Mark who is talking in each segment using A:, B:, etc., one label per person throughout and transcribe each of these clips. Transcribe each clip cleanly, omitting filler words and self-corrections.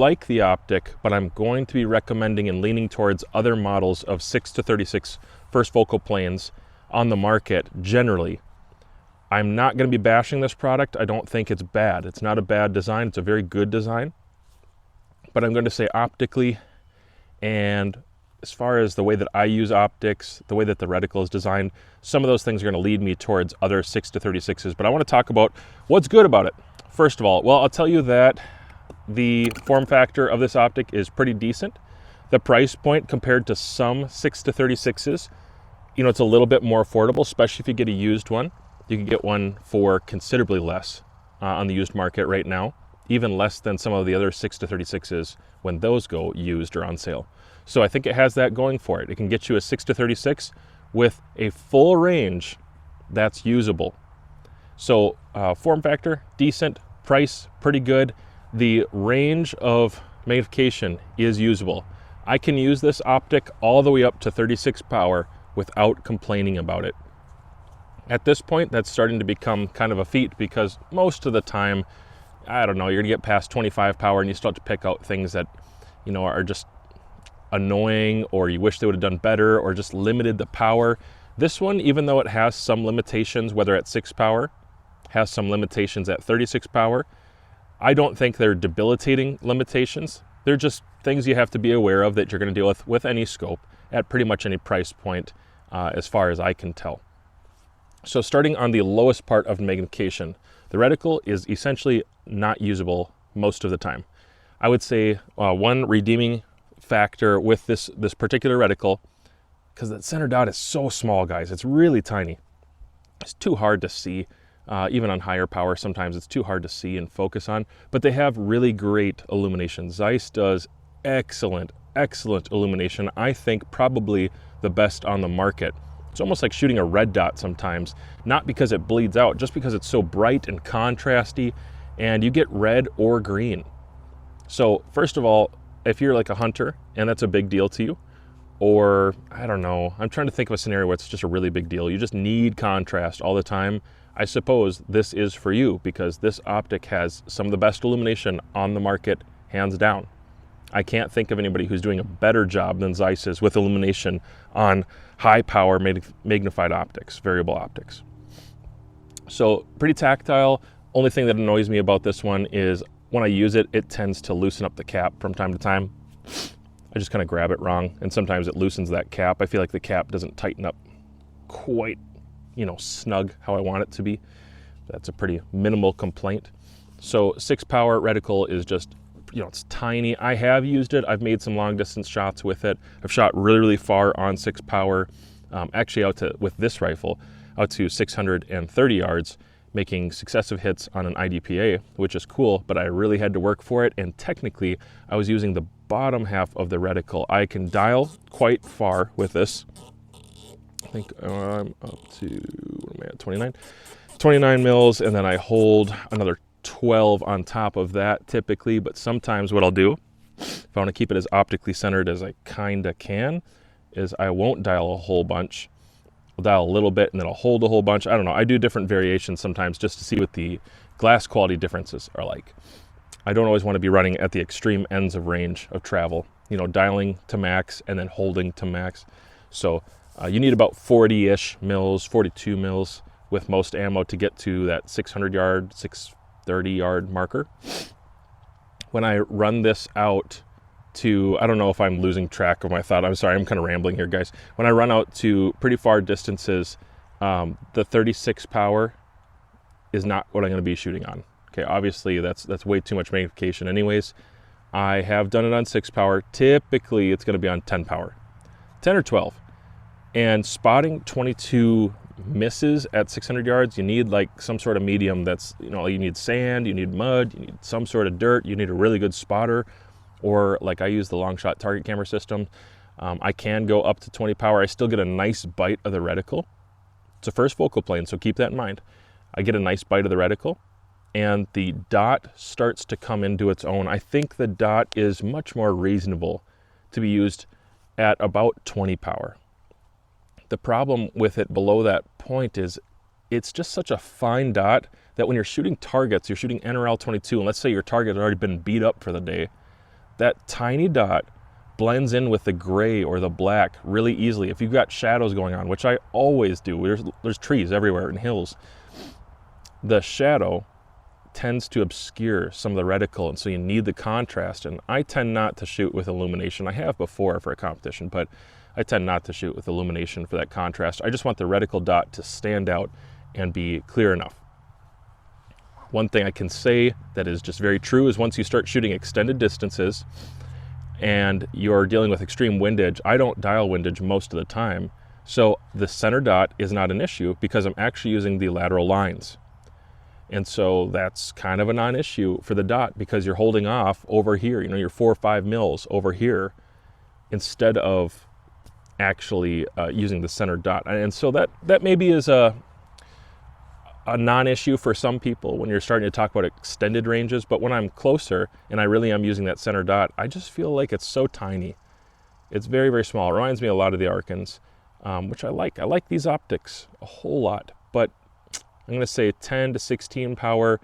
A: like the optic, but I'm going to be recommending and leaning towards other models of 6 to 36 first focal planes on the market generally. I'm not going to be bashing this product. I don't think it's bad. It's not a bad design. It's a very good design. But I'm going to say optically, and as far as the way that I use optics, the way that the reticle is designed, some of those things are going to lead me towards other 6 to 36s. But I want to talk about what's good about it. First of all, well, I'll tell you that the form factor of this optic is pretty decent. The price point compared to some 6 to 36s, you know, it's a little bit more affordable, especially if you get a used one. You can get one for considerably less on the used market right now, even less than some of the other 6 to 36s when those go used or on sale. So I think it has that going for it. It can get you a 6 to 36 with a full range that's usable. So form factor, decent. Price, pretty good. The range of magnification is usable. I can use this optic all the way up to 36 power without complaining about it. At this point, that's starting to become kind of a feat because most of the time, I don't know, you're gonna get past 25 power and you start to pick out things that, you know, are just annoying, or you wish they would have done better, or just limited the power. This one, even though it has some limitations, whether at 6 power, has some limitations at 36 power, I don't think they're debilitating limitations. They're just things you have to be aware of that you're gonna deal with any scope at pretty much any price point, as far as I can tell. So starting on the lowest part of magnification, the reticle is essentially not usable most of the time. I would say one redeeming factor with this particular reticle, because the center dot is so small, guys, it's really tiny. It's too hard to see, even on higher power sometimes it's too hard to see and focus on, but they have really great illumination. Zeiss does excellent illumination. I think probably the best on the market. It's almost like shooting a red dot sometimes, not because it bleeds out, just because it's so bright and contrasty, and you get red or green. So first of all, if you're like a hunter and that's a big deal to you, or I don't know, I'm trying to think of a scenario where it's just a really big deal. You just need contrast all the time. I suppose this is for you because this optic has some of the best illumination on the market, hands down. I can't think of anybody who's doing a better job than Zeiss is with illumination on high power magnified optics, variable optics. So pretty tactile. Only thing that annoys me about this one is when I use it, it tends to loosen up the cap from time to time. I just kind of grab it wrong, and sometimes it loosens that cap. I feel like the cap doesn't tighten up quite, you know, snug how I want it to be. That's a pretty minimal complaint. So 6 power reticle is just, you know, it's tiny. I have used it. I've made some long distance shots with it. I've shot really far on 6 power, actually out to, with this rifle, out to 630 yards, making successive hits on an IDPA, which is cool, but I really had to work for it. And technically I was using the bottom half of the reticle. I can dial quite far with this. I think I'm up to, what am I at, 29 mils, and then I hold another 12 on top of that typically. But sometimes what I'll do, if I want to keep it as optically centered as I kinda can, is I won't dial a whole bunch. I'll dial a little bit and then I'll hold a whole bunch. I don't know, I do different variations sometimes just to see what the glass quality differences are like. I don't always want to be running at the extreme ends of range of travel, you know, dialing to max and then holding to max. So you need about 40-ish mils, 42 mils with most ammo to get to that 600 yard, 630 yard marker. When I run this out to, I don't know if I'm losing track of my thought. I'm sorry, I'm kind of rambling here, guys. When I run out to pretty far distances, the 36 power is not what I'm going to be shooting on. Okay, obviously that's way too much magnification anyways. I have done it on 6 power. Typically it's going to be on 10 power, 10 or 12. And spotting 22 misses at 600 yards, you need like some sort of medium that's, you know, you need sand, you need mud, you need some sort of dirt, you need a really good spotter, or like I use the long shot target camera system. I can go up to 20 power. I still get a nice bite of the reticle. It's a first focal plane, so keep that in mind. I get a nice bite of the reticle and the dot starts to come into its own. I think the dot is much more reasonable to be used at about 20 power. The problem with it below that point is it's just such a fine dot that when you're shooting targets, you're shooting NRL 22, and let's say your target had already been beat up for the day, that tiny dot blends in with the gray or the black really easily. If you've got shadows going on, which I always do, there's trees everywhere and hills, the shadow tends to obscure some of the reticle, and so you need the contrast. And I tend not to shoot with illumination. I have before for a competition, but I tend not to shoot with illumination for that contrast. I just want the reticle dot to stand out and be clear enough. One thing I can say that is just very true is once you start shooting extended distances and you're dealing with extreme windage, I don't dial windage most of the time, so the center dot is not an issue because I'm actually using the lateral lines. And so that's kind of a non-issue for the dot because you're holding off over here, you're 4 or 5 mils over here instead of actually using the center dot. And so that maybe is a non-issue for some people when you're starting to talk about extended ranges, but when I'm closer and I really am using that center dot, I just feel like it's so tiny. It's very, very small. It reminds me a lot of the Arkans, which I like. I like these optics a whole lot, but I'm going to say 10 to 16 power,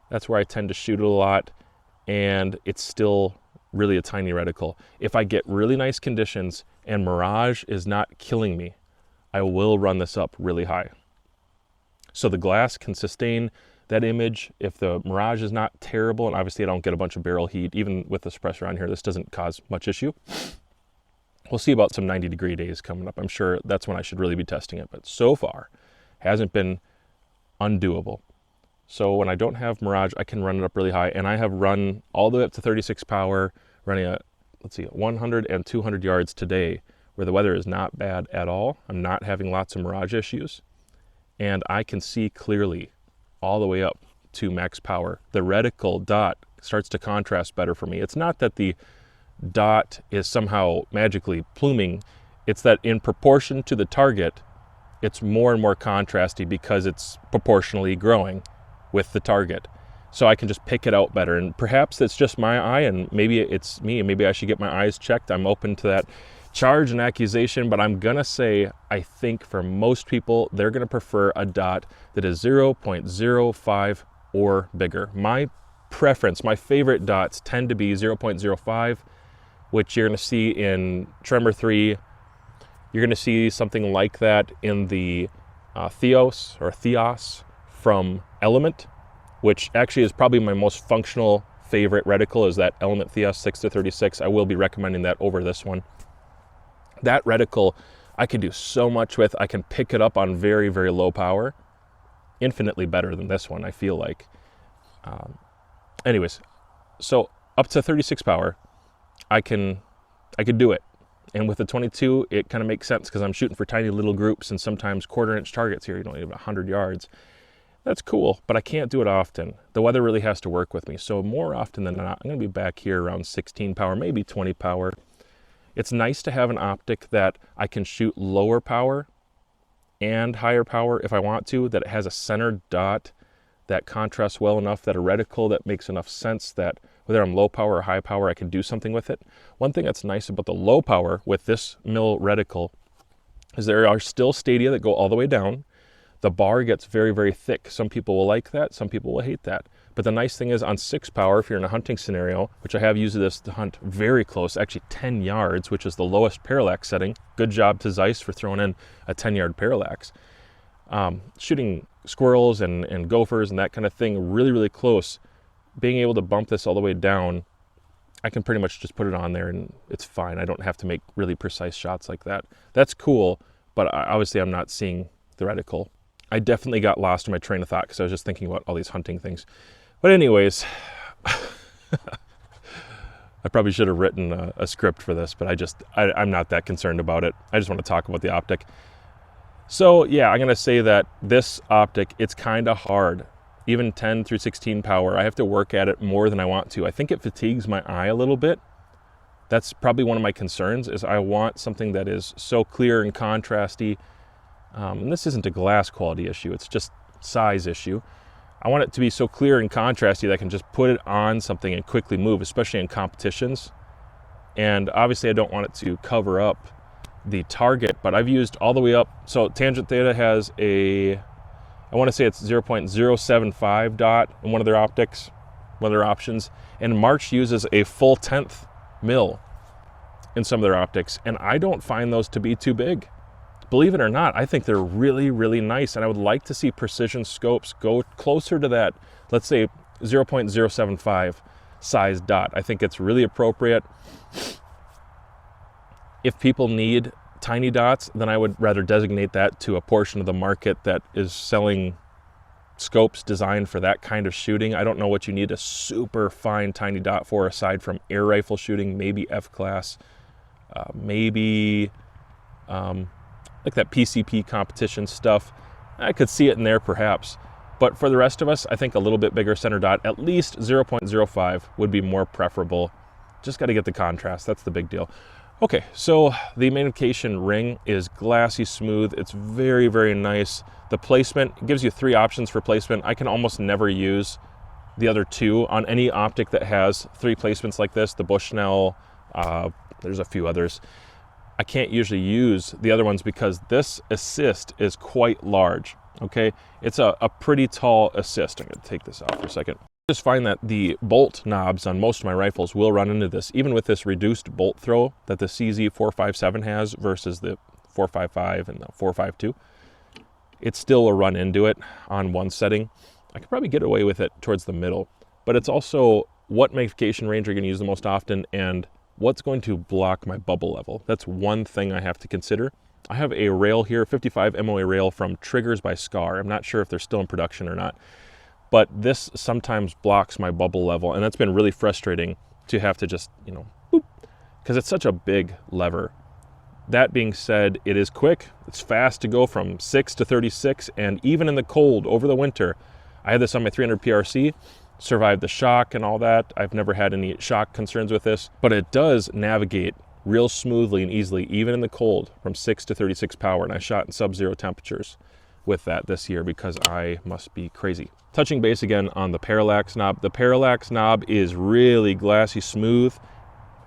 A: that's where I tend to shoot it a lot, and it's still really a tiny reticle. If I get really nice conditions and mirage is not killing me, I will run this up really high. So the glass can sustain that image if the mirage is not terrible, and obviously I don't get a bunch of barrel heat. Even with the suppressor on here, this doesn't cause much issue. We'll see about some 90-degree days coming up. I'm sure that's when I should really be testing it, but so far hasn't been undoable. So when I don't have mirage, I can run it up really high, and I have run all the way up to 36 power, running at, 100 and 200 yards today, where the weather is not bad at all. I'm not having lots of mirage issues, and I can see clearly all the way up to max power. The reticle dot starts to contrast better for me. It's not that the dot is somehow magically pluming, it's that in proportion to the target, it's more and more contrasty because it's proportionally growing with the target. So I can just pick it out better. And perhaps it's just my eye, and maybe it's me, and maybe I should get my eyes checked. I'm open to that charge and accusation, but I'm gonna say, I think for most people, they're gonna prefer a dot that is 0.05 or bigger. My preference, my favorite dots tend to be 0.05, which you're gonna see in Tremor 3. You're going to see something like that in the Theos from Element, which actually is probably my most functional favorite reticle, is that Element Theos 6 to 36. I will be recommending that over this one. That reticle I can do so much with. I can pick it up on very, very low power. Infinitely better than this one, I feel like. Anyways, so up to 36 power, I can do it. And with the 22, it kind of makes sense because I'm shooting for tiny little groups and sometimes 1/4-inch targets here, even 100 yards. That's cool, but I can't do it often. The weather really has to work with me. So more often than not, I'm going to be back here around 16 power, maybe 20 power. It's nice to have an optic that I can shoot lower power and higher power if I want to, that it has a center dot that contrasts well enough, that a reticle that makes enough sense that whether I'm low power or high power, I can do something with it. One thing that's nice about the low power with this mil reticle is there are still stadia that go all the way down. The bar gets very, very thick. Some people will like that, some people will hate that. But the nice thing is on 6 power, if you're in a hunting scenario, which I have used this to hunt very close, actually 10 yards, which is the lowest parallax setting. Good job to Zeiss for throwing in a 10-yard parallax. Shooting squirrels and gophers and that kind of thing really, really close. Being able to bump this all the way down, I can pretty much just put it on there and it's fine. I don't have to make really precise shots like that. That's cool, but obviously I'm not seeing the reticle. I definitely got lost in my train of thought because I was just thinking about all these hunting things. But anyways, I probably should have written a script for this, but I'm not that concerned about it. I just want to talk about the optic. So yeah, I'm gonna say that this optic, it's kind of hard. Even 10 through 16 power, I have to work at it more than I want to. I think it fatigues my eye a little bit. That's probably one of my concerns, is I want something that is so clear and contrasty. And this isn't a glass quality issue, it's just size issue. I want it to be so clear and contrasty that I can just put it on something and quickly move, especially in competitions. And obviously I don't want it to cover up the target, but I've used all the way up. So Tangent Theta has I want to say it's 0.075 dot in one of their optics, one of their options. And March uses a full 1/10 mil in some of their optics, and I don't find those to be too big. Believe it or not, I think they're really, really nice, and I would like to see precision scopes go closer to that, let's say 0.075 size dot. I think it's really appropriate. If people need tiny dots, then I would rather designate that to a portion of the market that is selling scopes designed for that kind of shooting. I don't know what you need a super fine tiny dot for aside from air rifle shooting, maybe F-class, maybe like that PCP competition stuff. I could see it in there perhaps. But for the rest of us, I think a little bit bigger center dot, at least 0.05 would be more preferable. Just got to get the contrast, that's the big deal. Okay, so the Magnification ring is glassy smooth. It's very, very nice. The placement gives you 3 options for placement. I can almost never use the other 2 on any optic that has 3 placements like this. The Bushnell, there's a few others. I can't usually use the other ones because this assist is quite large, okay? It's a pretty tall assist. I'm gonna take this out for a second. I just find that the bolt knobs on most of my rifles will run into this, even with this reduced bolt throw that the CZ457 has versus the 455 and the 452. It still will run into it on one setting. I could probably get away with it towards the middle, but it's also what magnification range are you gonna use the most often and what's going to block my bubble level. That's one thing I have to consider. I have a rail here, 55 MOA rail from Triggers by Scar. I'm not sure if they're still in production or not, but this sometimes blocks my bubble level, and that's been really frustrating to have to just, you know, boop, because it's such a big lever. That being said, it is quick. It's fast to go from 6 to 36, and even in the cold over the winter, I had this on my 300 PRC, survived the shock and all that. I've never had any shock concerns with this, but it does navigate real smoothly and easily, even in the cold, from 6 to 36 power, and I shot in sub-zero temperatures with that this year because I must be crazy. Touching base again on the parallax knob. The parallax knob is really glassy smooth.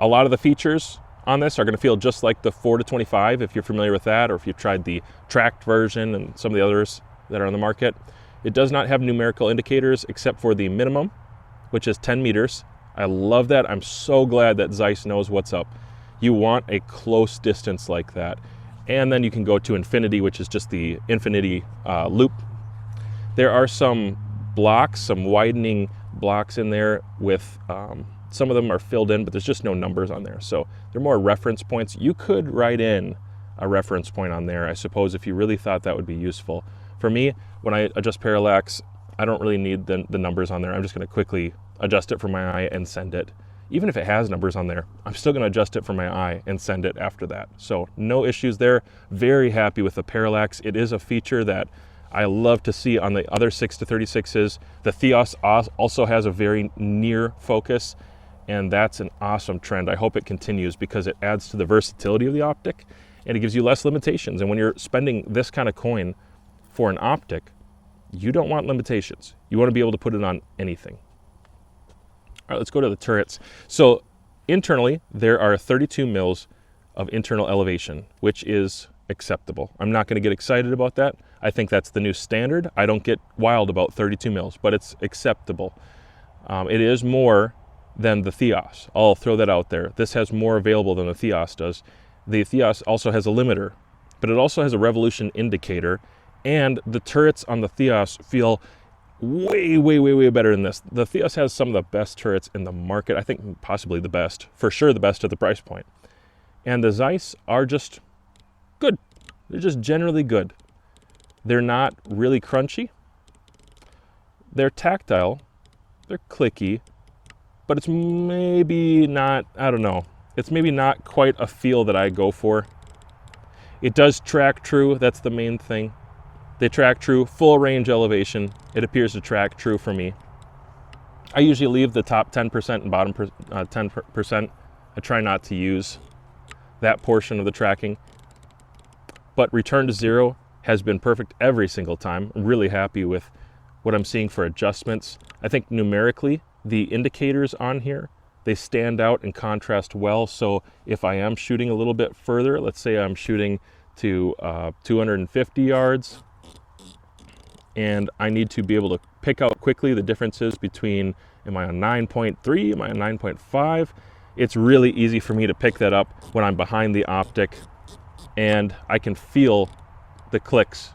A: A lot of the features on this are going to feel just like the 4 to 25 if you're familiar with that, or if you've tried the tracked version and some of the others that are on the market. It does not have numerical indicators except for the minimum, which is 10 meters. I love that. I'm so glad that Zeiss knows what's up. You want a close distance like that. And then you can go to infinity, which is just the infinity loop. There are some blocks, some widening blocks in there with, some of them are filled in, but there's just no numbers on there. So they're more reference points. You could write in a reference point on there, I suppose, if you really thought that would be useful. For me, when I adjust parallax, I don't really need the numbers on there. I'm just gonna quickly adjust it for my eye and send it. Even if it has numbers on there, I'm still gonna adjust it for my eye and send it after that. So no issues there. Very happy with the parallax. It is a feature that I love to see on the other 6 to 36s. The Theos also has a very near focus, and that's an awesome trend. I hope it continues because it adds to the versatility of the optic and it gives you less limitations. And when you're spending this kind of coin for an optic, you don't want limitations. You want to be able to put it on anything. All right, let's go to the turrets. So internally, there are 32 mils of internal elevation, which is acceptable. I'm not going to get excited about that. I think that's the new standard. I don't get wild about 32 mils, but it's acceptable. It is more than the Theos. I'll throw that out there. This has more available than the Theos does. The Theos also has a limiter, but it also has a revolution indicator, and the turrets on the Theos feel way, way, way, way better than this. The Theos has some of the best turrets in the market. I think possibly the best, for sure the best at the price point. And the Zeiss are just good. They're just generally good. They're not really crunchy. They're tactile. They're clicky, but it's maybe not, I don't know. It's maybe not quite a feel that I go for. It does track true, that's the main thing. They track true, full range elevation. It appears to track true for me. I usually leave the top 10% and bottom 10%. I try not to use that portion of the tracking. But return to zero has been perfect every single time. I'm really happy with what I'm seeing for adjustments. I think numerically, the indicators on here, they stand out and contrast well. So if I am shooting a little bit further, let's say I'm shooting to 250 yards, and I need to be able to pick out quickly the differences between, am I on 9.3, am I on 9.5? it's really easy for me to pick that up when I'm behind the optic, and I can feel the clicks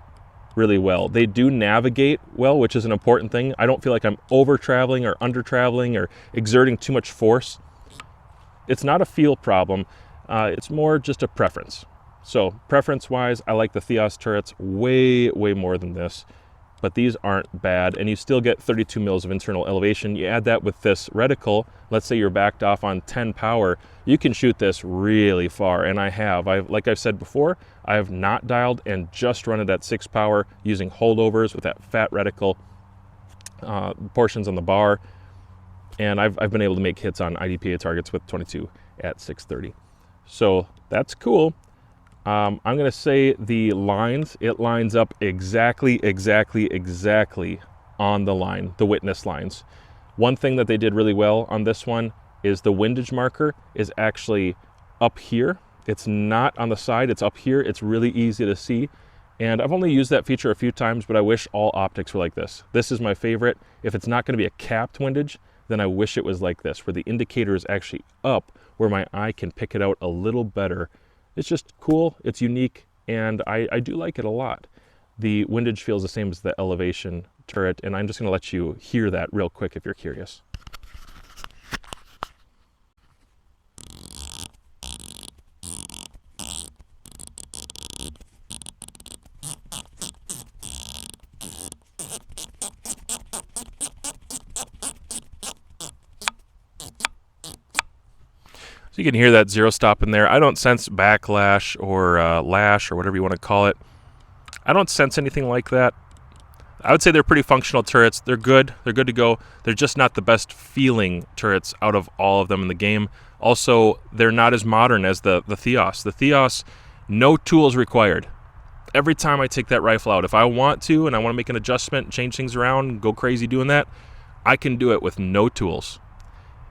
A: really well. They do navigate well, which is an important thing. I don't feel like I'm over traveling or under traveling or exerting too much force. It's not a feel problem. It's more just a preference. So preference wise, I like the Theos turrets way more than this, but these aren't bad, and you still get 32 mils of internal elevation. You add that with this reticle, let's say you're backed off on 10 power, you can shoot this really far, and like I've said before, I have not dialed and just run it at 6 power using holdovers with that fat reticle portions on the bar, and I've been able to make hits on IDPA targets with 22 at 630. So that's cool. I'm gonna say the lines, it lines up exactly on the line, the witness lines. One thing that they did really well on this one is the windage marker is actually up here. It's not on the side, it's up here. It's really easy to see. And I've only used that feature a few times, but I wish all optics were like this. This is my favorite. If it's not gonna be a capped windage, then I wish it was like this, where the indicator is actually up, where my eye can pick it out a little better. It's just cool, it's unique, and I do like it a lot. The windage feels the same as the elevation turret, and I'm just gonna let you hear that real quick if you're curious. So you can hear that zero stop in there. I don't sense backlash or lash or whatever you want to call it. I don't sense anything like that. I would say they're pretty functional turrets. They're good to go. They're just not the best feeling turrets out of all of them in the game. Also, they're not as modern as the Theos. The Theos, no tools required. Every time I take that rifle out, if I want to and I want to make an adjustment, change things around, go crazy doing that, I can do it with no tools.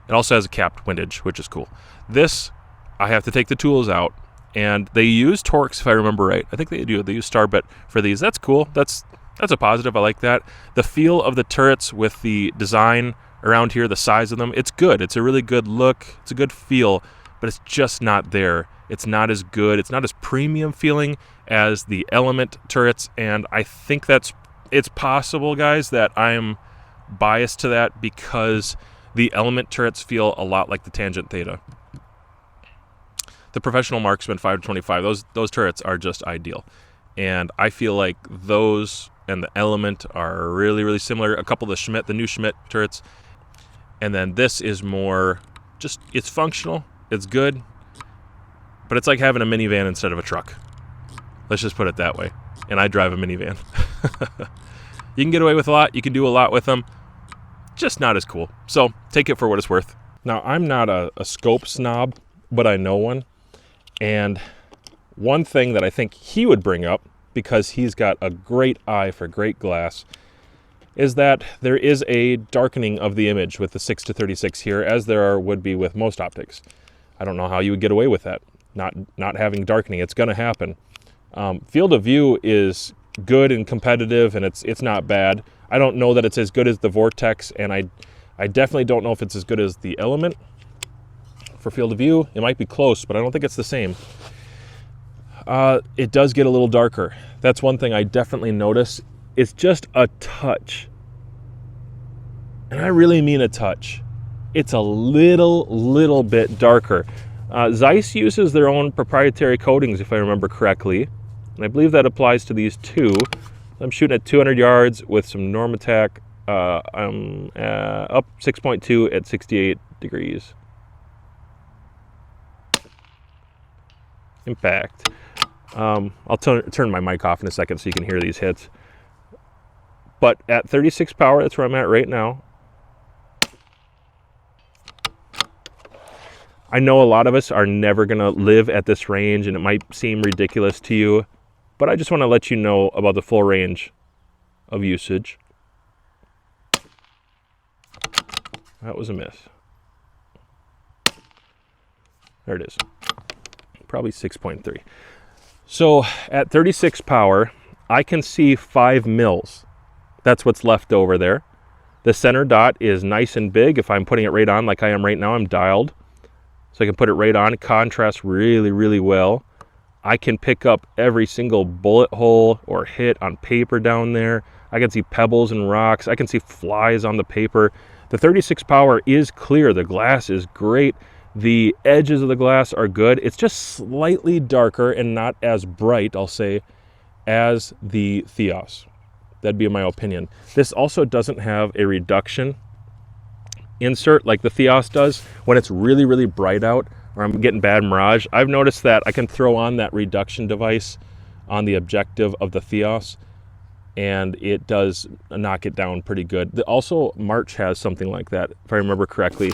A: It also has a capped windage, which is cool. This, I have to take the tools out, and they use Torx, if I remember right. I think they do. They use Starbit for these. That's cool. That's a positive. I like that. The feel of the turrets with the design around here, the size of them, it's good. It's a really good look. It's a good feel, but it's just not there. It's not as good. It's not as premium feeling as the Element turrets, and I think it's possible, guys, that I'm biased to that because the Element turrets feel a lot like the Tangent Theta. The Professional Marksman 5-25, those turrets are just ideal. And I feel like those and the Element are really similar. A couple of the Schmidt, the new Schmidt turrets. And then this is more just, it's functional, it's good, but it's like having a minivan instead of a truck. Let's just put it that way. And I drive a minivan. You can get away with a lot, you can do a lot with them, just not as cool. So take it for what it's worth. Now, I'm not a scope snob, but I know one. And one thing that I think he would bring up, because he's got a great eye for great glass, is that there is a darkening of the image with the 6-36 here, as there would be with most optics. I don't know how you would get away with that, not having darkening. It's going to happen. Field of view is good and competitive, and it's not bad. I don't know that it's as good as the Vortex, and I definitely don't know if it's as good as the Element. For field of view, it might be close, but I don't think it's the same. It does get a little darker. That's one thing I definitely notice. It's just a touch. And I really mean a touch. It's a little bit darker. Zeiss uses their own proprietary coatings, if I remember correctly. And I believe that applies to these too. I'm shooting at 200 yards with some Normatak. I'm up 6.2 at 68 degrees. Impact. I'll turn my mic off in a second so you can hear these hits. But at 36 power, that's where I'm at right now. I know a lot of us are never going to live at this range, and it might seem ridiculous to you, but I just want to let you know about the full range of usage. That was a miss. There it is. Probably 6.3. So at 36 power, I can see 5 mils. That's what's left over there. The center dot is nice and big. If I'm putting it right on like I am right now, I'm dialed. So I can put it right on. It contrasts really, really well. I can pick up every single bullet hole or hit on paper down there. I can see pebbles and rocks. I can see flies on the paper. The 36 power is clear. The glass is great. The edges of the glass are good. It's just slightly darker and not as bright, I'll say, as the Theos. That'd be my opinion. This also doesn't have a reduction insert like the Theos does. When it's really, really bright out or I'm getting bad mirage, I've noticed that I can throw on that reduction device on the objective of the Theos, and it does knock it down pretty good. Also, March has something like that, if I remember correctly.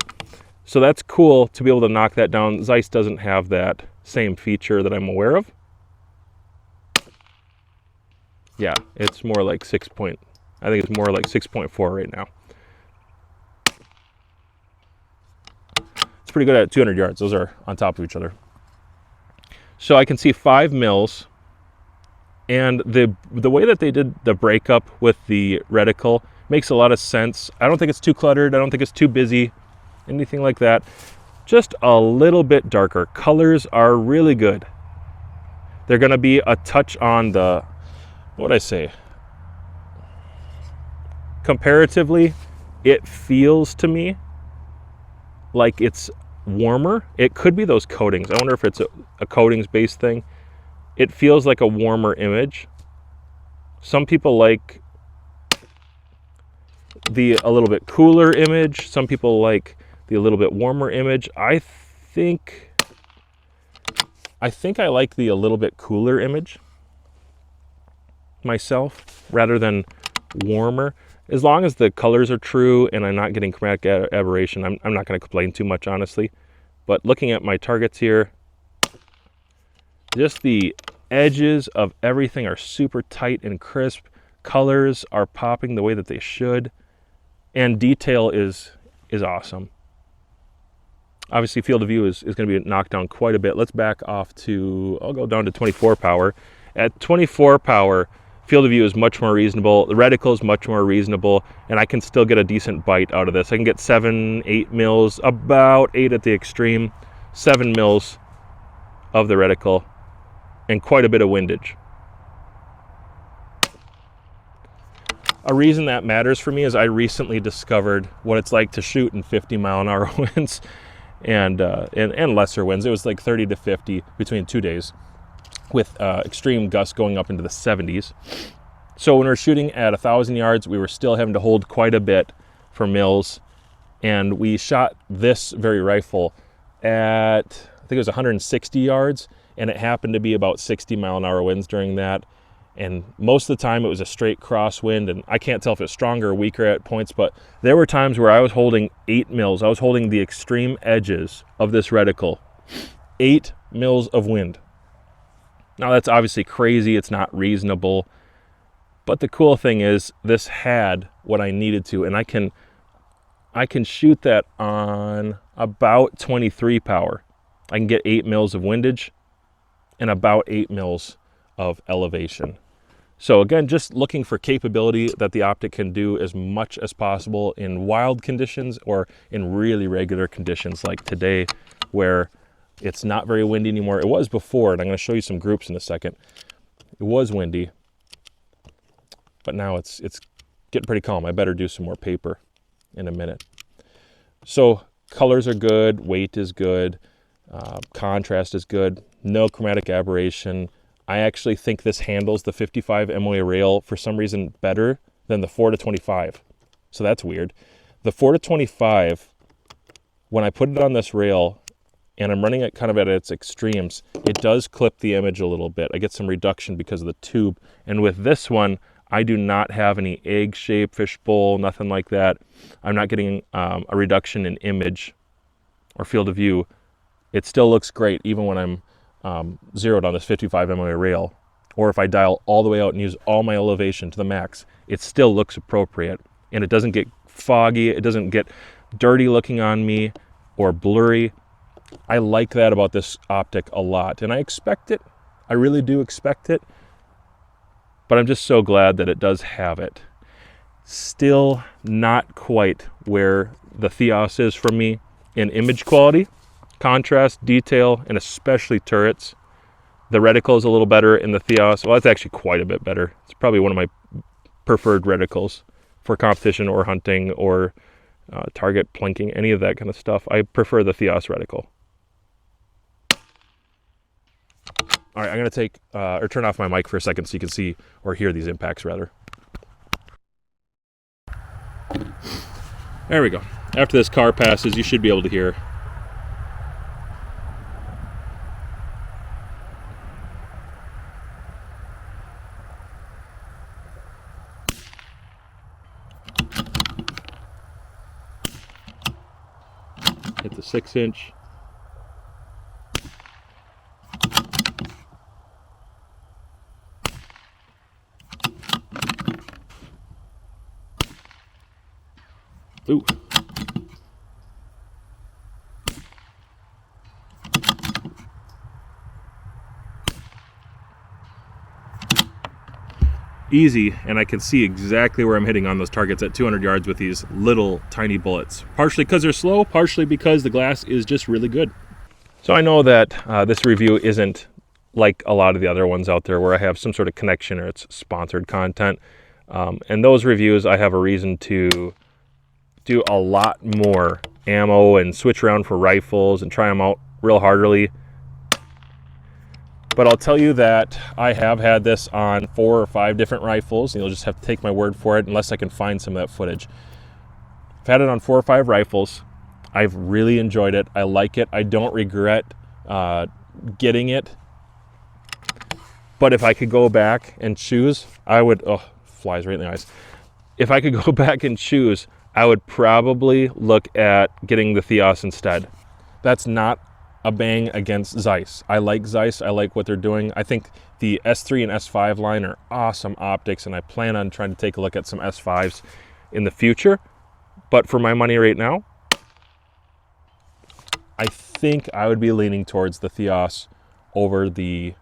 A: So that's cool to be able to knock that down. Zeiss doesn't have that same feature that I'm aware of. Yeah, it's more like I think it's more like 6.4 right now. It's pretty good at 200 yards. Those are on top of each other. So I can see 5 mils. And the way that they did the breakup with the reticle makes a lot of sense. I don't think it's too cluttered. I don't think it's too busy, anything like that. Just a little bit darker. Colors are really good. They're going to be a touch on the, what would I say? Comparatively, it feels to me like it's warmer. It could be those coatings. I wonder if it's a coatings-based thing. It feels like a warmer image. Some people like a little bit cooler image. Some people like the a little bit warmer image. I think I like the a little bit cooler image myself rather than warmer. As long as the colors are true and I'm not getting chromatic aberration, I'm not going to complain too much, honestly. But looking at my targets here, just the edges of everything are super tight and crisp. Colors are popping the way that they should. And detail is awesome. Obviously, field of view is going to be knocked down quite a bit. Let's back off to, I'll go down to 24 power. At 24 power, field of view is much more reasonable. The reticle is much more reasonable, and I can still get a decent bite out of this. I can get 7, 8 mils, about 8 at the extreme, 7 mils of the reticle, and quite a bit of windage. A reason that matters for me is I recently discovered what it's like to shoot in 50-mile-an-hour winds and lesser winds. It was like 30 to 50 between 2 days, with extreme gusts going up into the 70s. So when we were shooting at 1,000 yards, we were still having to hold quite a bit for mils, and we shot this very rifle at, I think it was 160 yards, and it happened to be about 60-mile-an-hour winds during that. And most of the time it was a straight crosswind, and I can't tell if it's stronger or weaker at points, but there were times where I was holding 8 mils. I was holding the extreme edges of this reticle. 8 mils of wind. Now that's obviously crazy. It's not reasonable. But the cool thing is this had what I needed to, and I can shoot that on about 23 power. I can get 8 mils of windage and about 8 mils of elevation. So again, just looking for capability that the optic can do as much as possible in wild conditions or in really regular conditions like today, where it's not very windy anymore. It was before, and I'm going to show you some groups in a second. It was windy, but now it's getting pretty calm. I better do some more paper in a minute. So colors are good, weight is good, contrast is good, no chromatic aberration. I actually think this handles the 55 MOA rail for some reason better than the 4 to 25. So that's weird. The 4 to 25, when I put it on this rail and I'm running it kind of at its extremes, it does clip the image a little bit. I get some reduction because of the tube. And with this one, I do not have any egg shape, fishbowl, nothing like that. I'm not getting a reduction in image or field of view. It still looks great even when I'm zeroed on this 55 MOA rail, or if I dial all the way out and use all my elevation to the max, it still looks appropriate, and it doesn't get foggy, it doesn't get dirty looking on me or blurry. I like that about this optic a lot, and I expect it. I really do expect it, but I'm just so glad that it does have it. Still not quite where the Theos is for me in image quality, contrast, detail, and especially turrets. The reticle is a little better in the Theos. Well, it's actually quite a bit better. It's probably one of my preferred reticles for competition or hunting or target plinking, any of that kind of stuff. I prefer the Theos reticle. All right, I'm going to take or turn off my mic for a second so you can see or hear these impacts rather. There we go. After this car passes, you should be able to hear. Hit the 6-inch. Ooh. Easy, and I can see exactly where I'm hitting on those targets at 200 yards with these little tiny bullets. Partially because they're slow, partially because the glass is just really good. So I know that this review isn't like a lot of the other ones out there where I have some sort of connection or it's sponsored content. And those reviews, I have a reason to do a lot more ammo and switch around for rifles and try them out real heartily. But I'll tell you that I have had this on 4 or 5 different rifles, and you'll just have to take my word for it unless I can find some of that footage. I've had it on 4 or 5 rifles. I've really enjoyed it. I like it. I don't regret getting it. But if I could go back and choose, I would, oh, flies right in the eyes. If I could go back and choose, I would probably look at getting the Theos instead. That's not a bang against Zeiss. I like Zeiss. I like what they're doing. I think the S3 and S5 line are awesome optics, and I plan on trying to take a look at some S5s in the future. But for my money right now, I think I would be leaning towards the Theos over the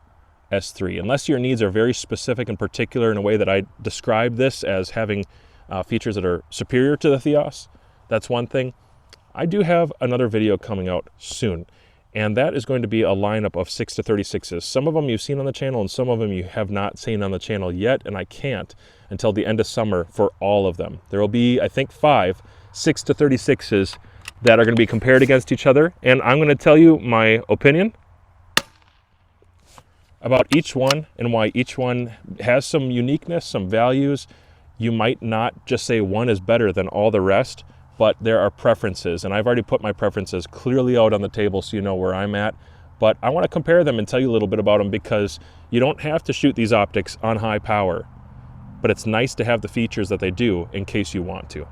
A: S3. Unless your needs are very specific and particular in a way that I describe this as having features that are superior to the Theos, that's one thing. I do have another video coming out soon, and that is going to be a lineup of 6 to 36s. Some of them you've seen on the channel and some of them you have not seen on the channel yet, and I can't until the end of summer for all of them. There will be, I think, 5 6 to 36s that are going to be compared against each other, and I'm going to tell you my opinion about each one and why each one has some uniqueness, some values. You might not just say one is better than all the rest, but there are preferences, and I've already put my preferences clearly out on the table so you know where I'm at. But I want to compare them and tell you a little bit about them because you don't have to shoot these optics on high power, but it's nice to have the features that they do in case you want to.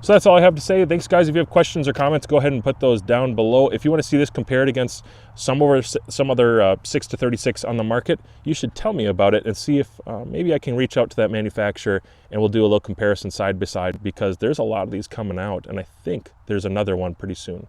A: So that's all I have to say. Thanks, guys. If you have questions or comments, go ahead and put those down below. If you want to see this compared against some other 6 to 36 on the market, you should tell me about it and see if maybe I can reach out to that manufacturer and we'll do a little comparison side by side, because there's a lot of these coming out, and I think there's another one pretty soon.